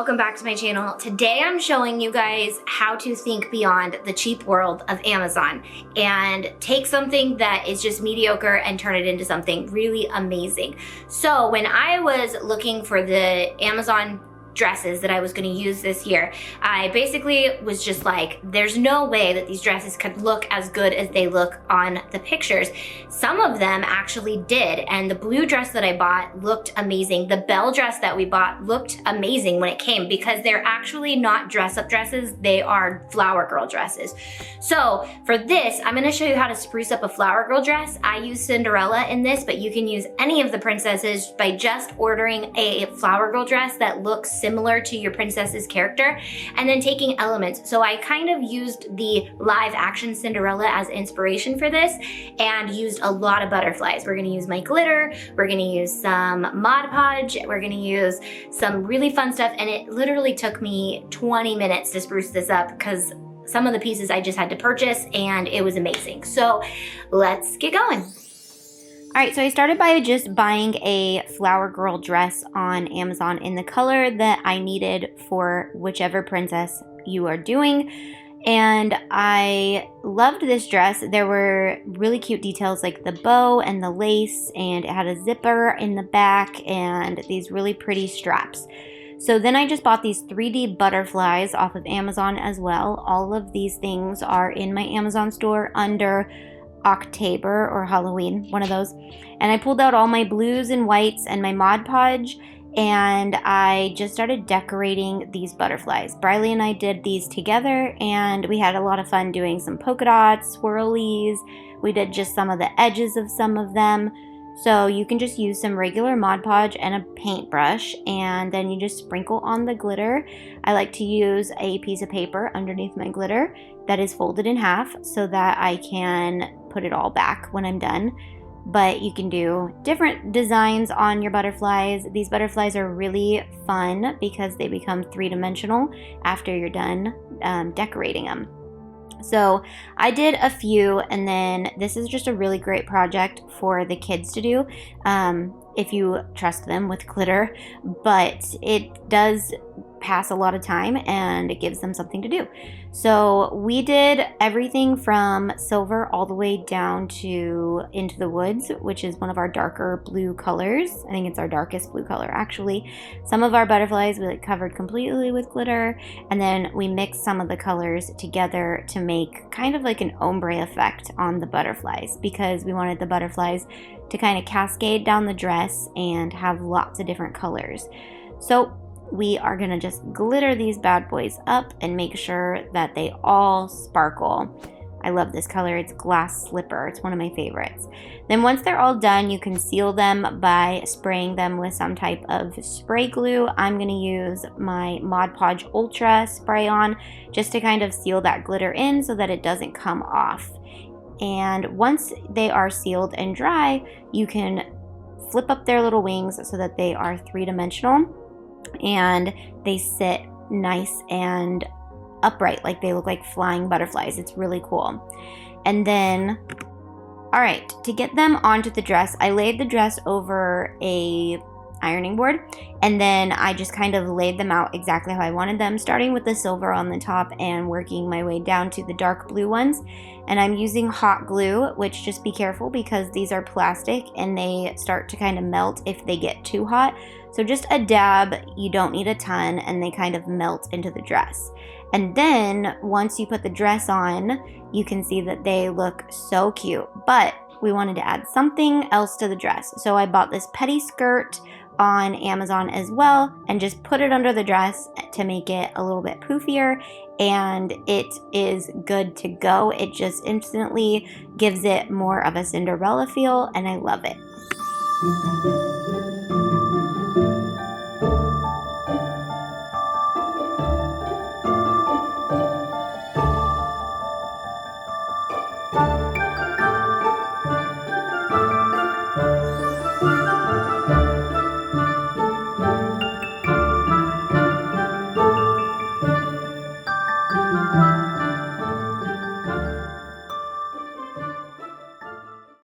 welcome back to my channel. Today I'm showing you guys how to think beyond the cheap world of Amazon and take something that is just mediocre and turn it into something really amazing. So when I was looking for the Amazon dresses that I was going to use this year, I basically was just like, there's no way that these dresses could look as good as they look on the pictures. Some of them actually did, and the blue dress that I bought looked amazing. The bell dress that we bought looked amazing when it came, because they're actually not dress-up dresses, they are flower girl dresses. So for this, I'm going to show you how to spruce up a flower girl dress. I use Cinderella in this, but you can use any of the princesses by just ordering a flower girl dress that looks similar to your princess's character, and then taking elements. So I kind of used the live action Cinderella as inspiration for this and used a lot of butterflies. We're gonna use my glitter, we're gonna use some Mod Podge, we're gonna use some really fun stuff, and it literally took me 20 minutes to spruce this up because some of the pieces I just had to purchase and it was amazing. So let's get going. All right, so I started by just buying a flower girl dress on Amazon in the color that I needed for whichever princess you are doing. And I loved this dress. There were really cute details like the bow and the lace, and it had a zipper in the back and these really pretty straps. So then I just bought these 3D butterflies off of Amazon as well. All of these things are in my Amazon store under October or Halloween, one of those. And I pulled out all my blues and whites and my Mod Podge, and I just started decorating these butterflies. Briley and I did these together, and we had a lot of fun doing some polka dots, swirlies. We did just some of the edges of some of them. So you can just use some regular Mod Podge and a paintbrush, and then you just sprinkle on the glitter. I like to use a piece of paper underneath my glitter that is folded in half so that I can put it all back when I'm done. But you can do different designs on your butterflies. These butterflies are really fun because they become three-dimensional after you're done decorating them. So I did a few, and then this is just a really great project for the kids to do if you trust them with glitter, but it does pass a lot of time and it gives them something to do. So we did everything from silver all the way down to Into the Woods, which is one of our darker blue colors. I think it's our darkest blue color actually. Some of our butterflies we covered completely with glitter, and then we mixed some of the colors together to make kind of like an ombre effect on the butterflies, because we wanted the butterflies to kind of cascade down the dress and have lots of different colors. So we are gonna just glitter these bad boys up and make sure that they all sparkle. I love this color. It's Glass Slipper. It's one of my favorites. Then once they're all done, you can seal them by spraying them with some type of spray glue. I'm gonna use my Mod Podge Ultra spray on just to kind of seal that glitter in so that it doesn't come off. And once they are sealed and dry, you can flip up their little wings so that they are three-dimensional and they sit nice and upright, like they look like flying butterflies. It's really cool. And then, all right, to get them onto the dress, I laid the dress over a ironing board, and then I just kind of laid them out exactly how I wanted them, starting with the silver on the top and working my way down to the dark blue ones. And I'm using hot glue, which just be careful because these are plastic and they start to kind of melt if they get too hot. So just a dab, you don't need a ton, and they kind of melt into the dress. And then once you put the dress on, you can see that they look so cute, but we wanted to add something else to the dress. So I bought this petty skirt on Amazon as well and just put it under the dress to make it a little bit poofier, and it is good to go. It just instantly gives it more of a Cinderella feel, and I love it.